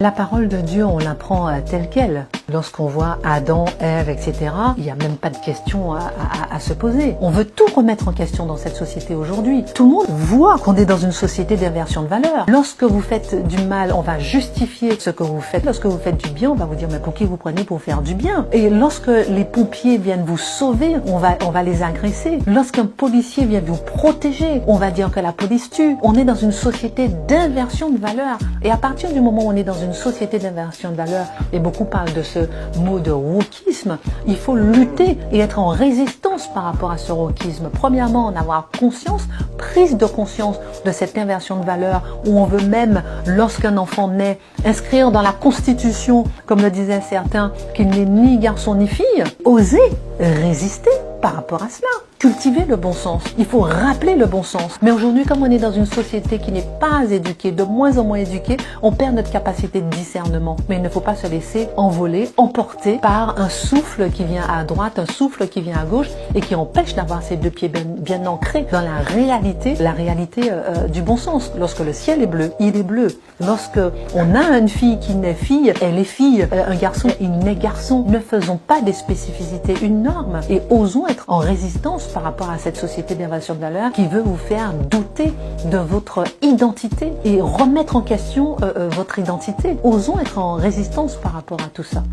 La parole de Dieu, on l'apprend telle qu'elle. Lorsqu'on voit Adam, Ève, etc., il n'y a même pas de question à se poser. On veut tout remettre en question dans cette société aujourd'hui. Tout le monde voit qu'on est dans une société d'inversion de valeurs. Lorsque vous faites du mal, on va justifier ce que vous faites. Lorsque vous faites du bien, on va vous dire mais pour qui vous prenez pour faire du bien. Et lorsque les pompiers viennent vous sauver, on va les agresser. Lorsqu'un policier vient vous protéger, on va dire que la police tue. On est dans une société d'inversion de valeurs. Et à partir du moment où on est dans une société d'inversion de valeurs, et beaucoup parlent de ce mot de wokisme, il faut lutter et être en résistance par rapport à ce wokisme. Premièrement, en avoir conscience, prise de conscience de cette inversion de valeurs où on veut même, lorsqu'un enfant naît, inscrire dans la Constitution, comme le disaient certains, qu'il n'est ni garçon ni fille. Oser résister par rapport à cela. Cultiver le bon sens. Il faut rappeler le bon sens. Mais aujourd'hui, comme on est dans une société qui n'est pas éduquée, de moins en moins éduquée, on perd notre capacité de discernement. Mais il ne faut pas se laisser envoler, emporter par un souffle qui vient à droite, un souffle qui vient à gauche et qui empêche d'avoir ses deux pieds bien ancrés dans la réalité du bon sens. Lorsque le ciel est bleu, il est bleu. Lorsque on a une fille qui naît fille, elle est fille. Un garçon, il naît garçon. Ne faisons pas des spécificités une norme et osons être en résistance par rapport à cette société d'inversion de valeurs qui veut vous faire douter de votre identité et remettre en question votre identité. Osons être en résistance par rapport à tout ça.